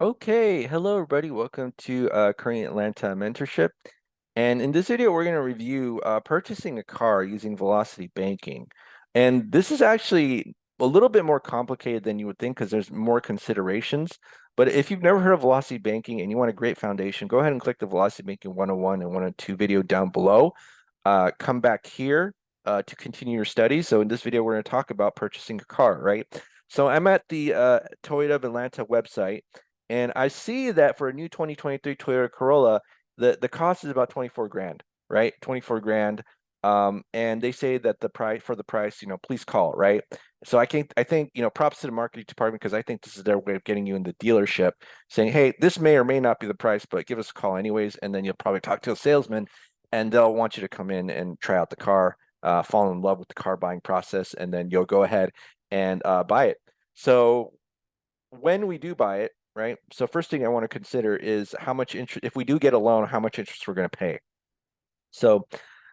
Okay, hello everybody. Welcome to Korean Atlanta Mentorship. And in this video, we're going to review purchasing a car using Velocity Banking. And this is actually a little bit more complicated than you would think because there's more considerations. But if you've never heard of Velocity Banking and you want a great foundation, go ahead and click the Velocity Banking 101 and 102 video down below. Come back here to continue your study. So in this video, we're going to talk about purchasing a car, right? So I'm at the Toyota of Atlanta website. And I see that for a new 2023 Toyota Corolla, the cost is about 24 grand, right? 24 grand. And they say that the price, please call, right? So I think, props to the marketing department because I think this is their way of getting you in the dealership, saying, hey, this may or may not be the price, but give us a call anyways. And then you'll probably talk to a salesman and they'll want you to come in and try out the car, fall in love with the car buying process, and then you'll go ahead and buy it. So when we do buy it, right? So first thing I want to consider is how much interest, if we do get a loan, how much interest we're going to pay. So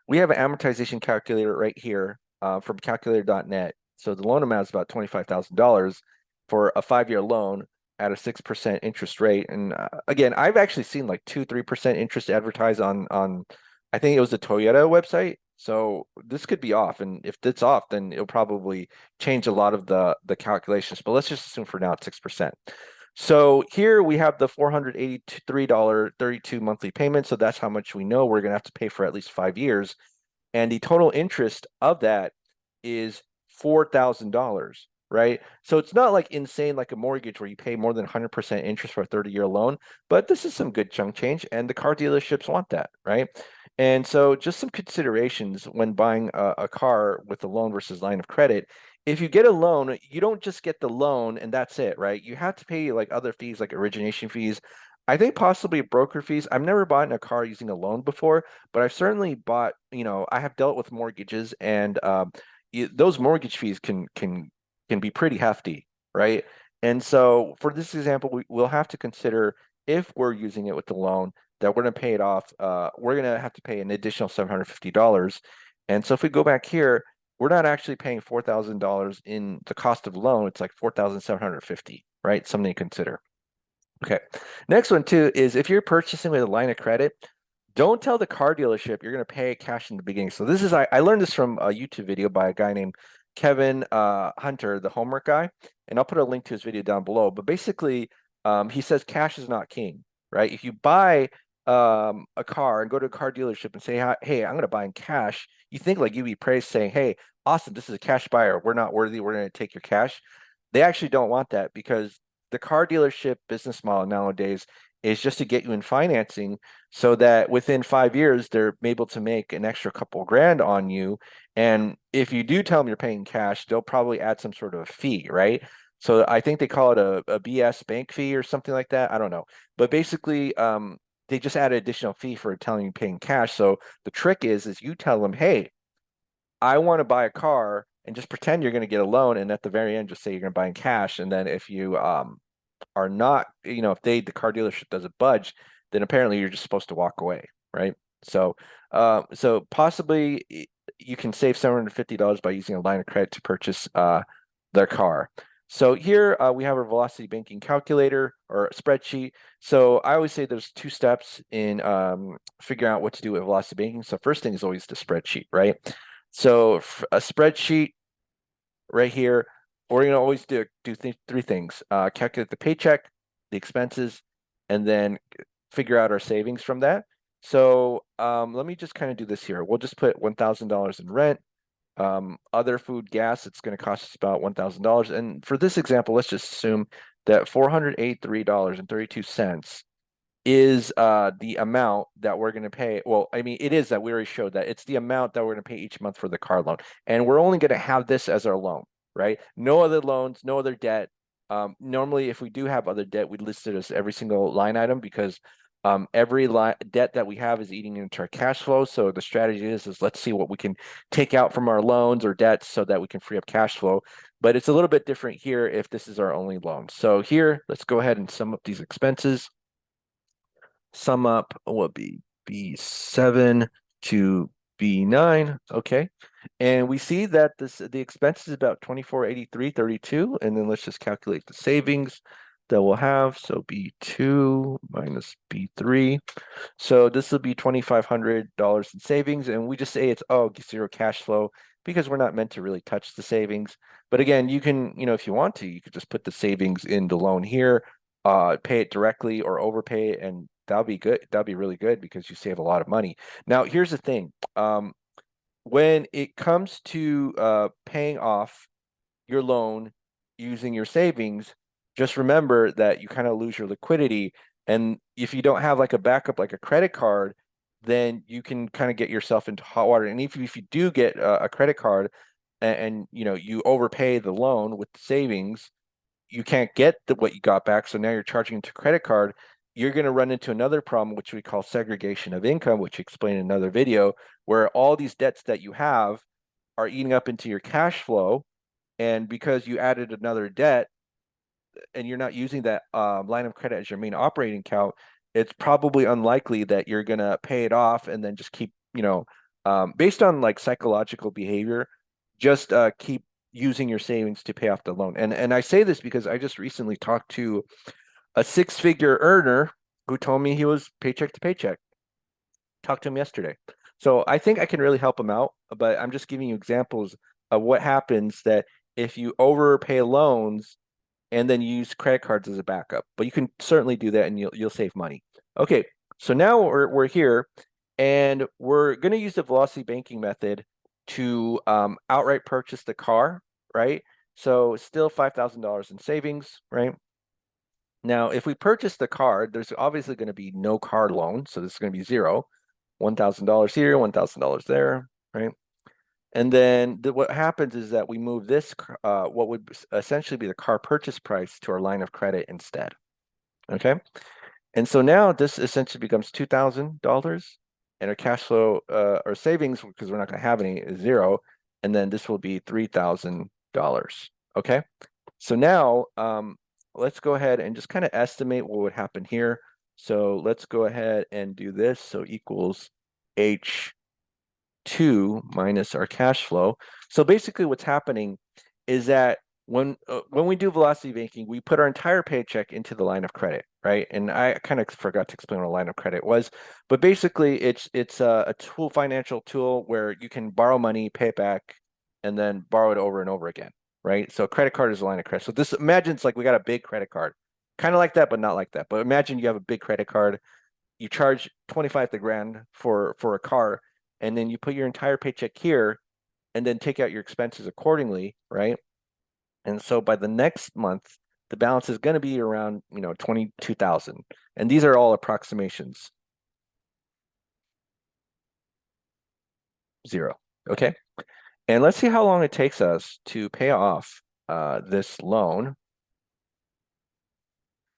we have an amortization calculator right here from calculator.net. So the loan amount is about $25,000 for a 5-year loan at a 6% interest rate. And again, I've actually seen like 2-3% interest advertised on I think it was the Toyota website. So this could be off, and if it's off, then it'll probably change a lot of the calculations. But let's just assume for now it's 6%. So here we have the $483.32 monthly payment. So that's how much we know we're going to have to pay for at least 5 years. And the total interest of that is $4,000, right? So it's not like insane like a mortgage where you pay more than 100% interest for a 30-year loan, but this is some good chunk change, and the car dealerships want that, right? And so just some considerations when buying a car with a loan versus line of credit. If you get a loan, you don't just get the loan and that's it, right? You have to pay like other fees, like origination fees. I think possibly broker fees. I've never bought a car using a loan before, but I've certainly bought, I have dealt with mortgages, and those mortgage fees can be pretty hefty, right? And so for this example, we'll have to consider if we're using it with the loan that we're going to pay it off. We're going to have to pay an additional $750. And so if we go back here, we're not actually paying $4,000 in the cost of the loan. It's like 4,750, right? Something to consider. Okay. Next one too is if you're purchasing with a line of credit, don't tell the car dealership you're going to pay cash in the beginning. So this is I learned this from a YouTube video by a guy named Kevin Hunter, the homework guy, and I'll put a link to his video down below. But basically, he says cash is not king, right? If you buy a car and go to a car dealership and say, "Hey, I'm going to buy in cash," you think like you'd be praised, saying, "Hey, awesome, this is a cash buyer. We're not worthy. We're going to take your cash." They actually don't want that because the car dealership business model nowadays is just to get you in financing so that within 5 years they're able to make an extra couple grand on you. And if you do tell them you're paying cash, they'll probably add some sort of fee, right? So I think they call it a BS bank fee or something like that. I don't know. But basically, they just add an additional fee for telling you paying cash. So the trick is you tell them, hey, I want to buy a car and just pretend you're going to get a loan. And at the very end, just say you're going to buy in cash. And then if you are not, if the car dealership doesn't budge, then apparently you're just supposed to walk away, right? So possibly you can save $750 by using a line of credit to purchase their car. So here we have our velocity banking calculator or spreadsheet. So I always say there's 2 steps in figuring out what to do with velocity banking. So first thing is always the spreadsheet, right? So a spreadsheet right here, we're going to always do 3 things: calculate the paycheck, the expenses, and then figure out our savings from that. So let me just kind of do this here. We'll just put $1,000 in rent. Other food, gas, it's going to cost us about $1,000. And for this example, let's just assume that $483.32 is the amount that we're going to pay. Well, I mean, it is that we already showed that it's the amount that we're going to pay each month for the car loan. And we're only going to have this as our loan, right? No other loans, no other debt. Normally, if we do have other debt, we list it as every single line item because every debt that we have is eating into our cash flow. So the strategy is let's see what we can take out from our loans or debts so that we can free up cash flow. But it's a little bit different here if this is our only loan. So here, let's go ahead and sum up these expenses. Sum up what be B7 to B9. Okay. And we see that the expense is about 2483.32. And then let's just calculate the savings. that we'll have. So B2 minus B3. So this will be $2,500 in savings. And we just say it's, oh, zero cash flow because we're not meant to really touch the savings. But again, you can, if you want to, you could just put the savings in the loan here, pay it directly or overpay it, and that'll be good. That'll be really good because you save a lot of money. Now, here's the thing. When it comes to paying off your loan using your savings, just remember that you kind of lose your liquidity. And if you don't have like a backup, like a credit card, then you can kind of get yourself into hot water. And if you do get a credit card and you overpay the loan with the savings, you can't get what you got back. So now you're charging into credit card. You're going to run into another problem, which we call segregation of income, which we explain in another video, where all these debts that you have are eating up into your cash flow. And because you added another debt and you're not using that line of credit as your main operating account, it's probably unlikely that you're going to pay it off and then just keep, based on like psychological behavior, just keep using your savings to pay off the loan. And I say this because I just recently talked to a six-figure earner who told me he was paycheck to paycheck. Talked to him yesterday. So I think I can really help him out, but I'm just giving you examples of what happens that if you overpay loans and then use credit cards as a backup. But you can certainly do that and you'll save money. Okay, so now we're here and we're going to use the velocity banking method to outright purchase the car, right? So still $5,000 in savings, right? Now, if we purchase the car, there's obviously going to be no car loan. So this is going to be zero. $1,000 here, $1,000 there, right? And then what happens is that we move this, what would essentially be the car purchase price, to our line of credit instead. Okay. And so now this essentially becomes $2,000, and our cash flow, or savings, because we're not going to have any, is zero. And then this will be $3,000. Okay. So now let's go ahead and just kind of estimate what would happen here. So let's go ahead and do this. So equals H2 minus our cash flow. So basically what's happening is that when we do velocity banking, we put our entire paycheck into the line of credit, right? And I kind of forgot to explain what a line of credit was, but basically it's a tool, financial tool, where you can borrow money, pay it back, and then borrow it over and over again, right? So a credit card is a line of credit. So this, imagine it's like we got a big credit card, kind of like that, but not like that. But imagine you have a big credit card, you charge 25 the grand for a car, and then you put your entire paycheck here and then take out your expenses accordingly, right? And so by the next month, the balance is going to be around, 22,000. And these are all approximations. Zero. Okay. And let's see how long it takes us to pay off this loan.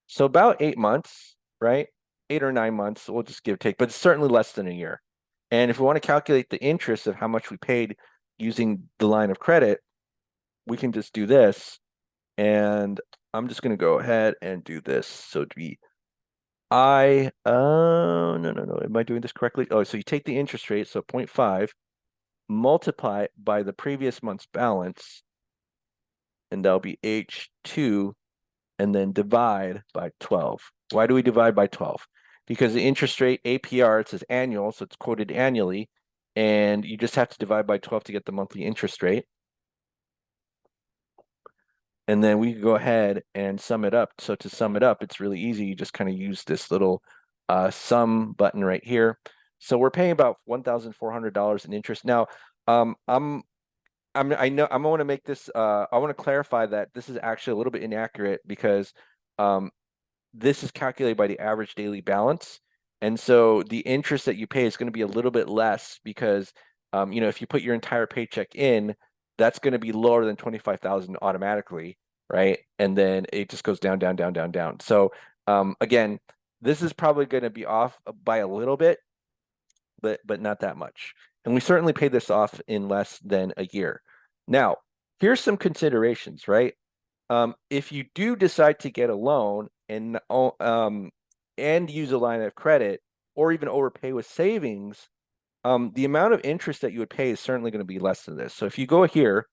So about 8 months, right? 8 or 9 months, we'll just give or take, but it's certainly less than a year. And if we want to calculate the interest of how much we paid using the line of credit, we can just do this. And I'm just going to go ahead and do this. So it'd be no. Am I doing this correctly? Oh, so you take the interest rate, so 0.5, multiply by the previous month's balance, and that'll be H2, and then divide by 12. Why do we divide by 12? Because the interest rate, APR, it says annual, so it's quoted annually, and you just have to divide by 12 to get the monthly interest rate. And then we can go ahead and sum it up. So to sum it up, it's really easy. You just kind of use this little sum button right here. So we're paying about $1,400 in interest. Now, I know I want to make this. I want to clarify that this is actually a little bit inaccurate because this is calculated by the average daily balance, and so the interest that you pay is going to be a little bit less because if you put your entire paycheck in, that's going to be lower than 25,000 automatically, right? And then it just goes down, down, down, down, down. So again, this is probably going to be off by a little bit, but not that much. And we certainly pay this off in less than a year. Now, here's some considerations, right? If you do decide to get a loan and use a line of credit, or even overpay with savings, the amount of interest that you would pay is certainly going to be less than this. So if you go here,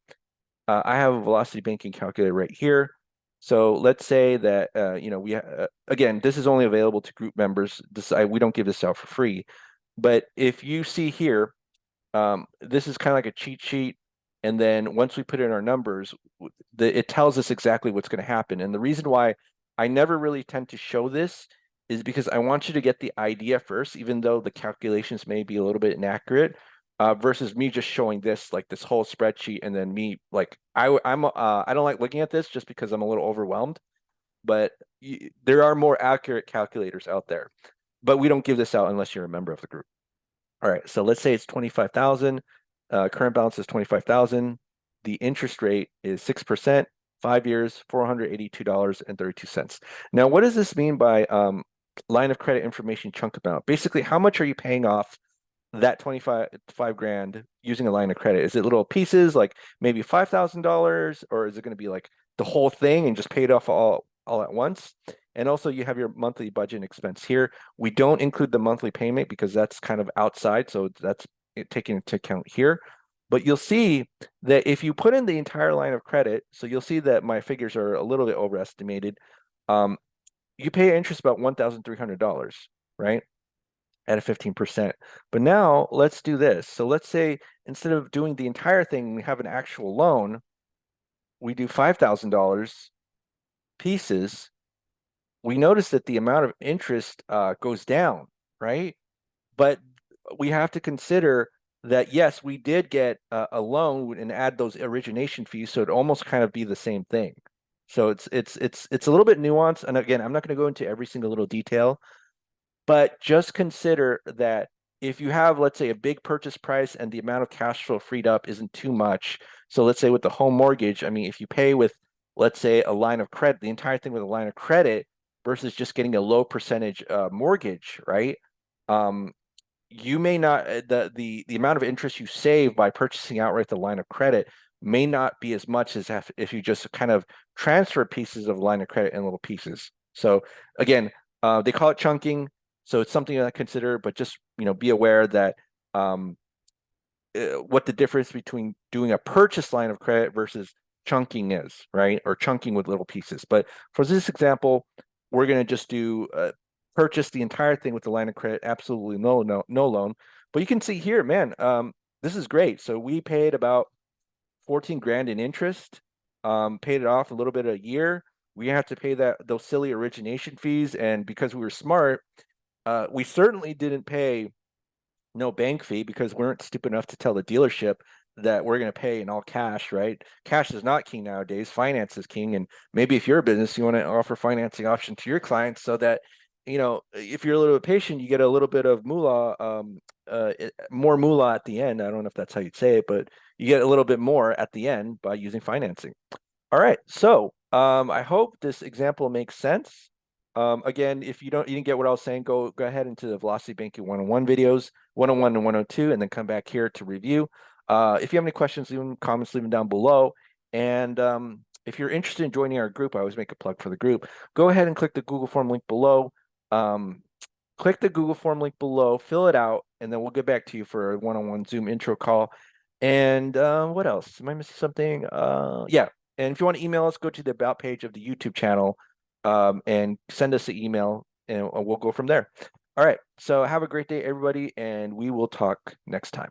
I have a velocity banking calculator right here. So let's say that again, this is only available to group members. We don't give this out for free. But if you see here, this is kind of like a cheat sheet. And then once we put in our numbers, it tells us exactly what's going to happen. And the reason why I never really tend to show this is because I want you to get the idea first, even though the calculations may be a little bit inaccurate, versus me just showing this like this whole spreadsheet and then me like I don't like looking at this just because I'm a little overwhelmed. But there are more accurate calculators out there, but we don't give this out unless you're a member of the group. All right, so let's say it's 25,000. Current balance is 25,000. The interest rate is 6%, 5 years, $482.32. Now, what does this mean by line of credit information chunk amount? Basically, how much are you paying off that 25 grand using a line of credit? Is it little pieces like maybe $5,000, or is it going to be like the whole thing and just pay it off all at once? And also you have your monthly budget and expense here. We don't include the monthly payment because that's kind of outside, so that's taken into account here. But you'll see that if you put in the entire line of credit, so you'll see that my figures are a little bit overestimated. You pay interest about $1,300, right? At a 15%. But now let's do this. So let's say instead of doing the entire thing, we have an actual loan, we do $5,000 pieces. We notice that the amount of interest goes down, right? But we have to consider that yes, we did get a loan and add those origination fees, so it almost kind of be the same thing. So it's a little bit nuanced. And again, I'm not going to go into every single little detail, but just consider that if you have, let's say, a big purchase price and the amount of cash flow freed up isn't too much. So let's say with the home mortgage, I mean, if you pay with, let's say, a line of credit, the entire thing with a line of credit versus just getting a low percentage mortgage, right? You may not the amount of interest you save by purchasing outright the line of credit may not be as much as if you just kind of transfer pieces of line of credit in little pieces. So again, they call it chunking. So it's something to consider, but just be aware that what the difference between doing a purchase line of credit versus chunking is, right? Or chunking with little pieces. But for this example, we're going to just do purchase the entire thing with the line of credit, absolutely no loan. But you can see here, man, this is great. So we paid about 14 grand in interest, paid it off a little bit a year. We have to pay those silly origination fees, and because we were smart, we certainly didn't pay no bank fee because we weren't stupid enough to tell the dealership that we're going to pay in all cash, right? Cash is not king nowadays. Finance is king. And maybe if you're a business, you want to offer financing option to your clients so that, if you're a little bit patient, you get a little bit of moolah, more moolah at the end. I don't know if that's how you'd say it, but you get a little bit more at the end by using financing. All right. So I hope this example makes sense. Again, if you didn't get what I was saying, go ahead into the Velocity Banking 101 videos, 101 and 102, and then come back here to review. If you have any questions, leave them comments, leave them down below. And if you're interested in joining our group, I always make a plug for the group. Go ahead and click the Google form link below. Click the Google form link below, fill it out, and then we'll get back to you for a one-on-one Zoom intro call. And what else? Am I missing something? Yeah. And if you want to email us, go to the About page of the YouTube channel and send us an email, and we'll go from there. All right. So have a great day, everybody, and we will talk next time.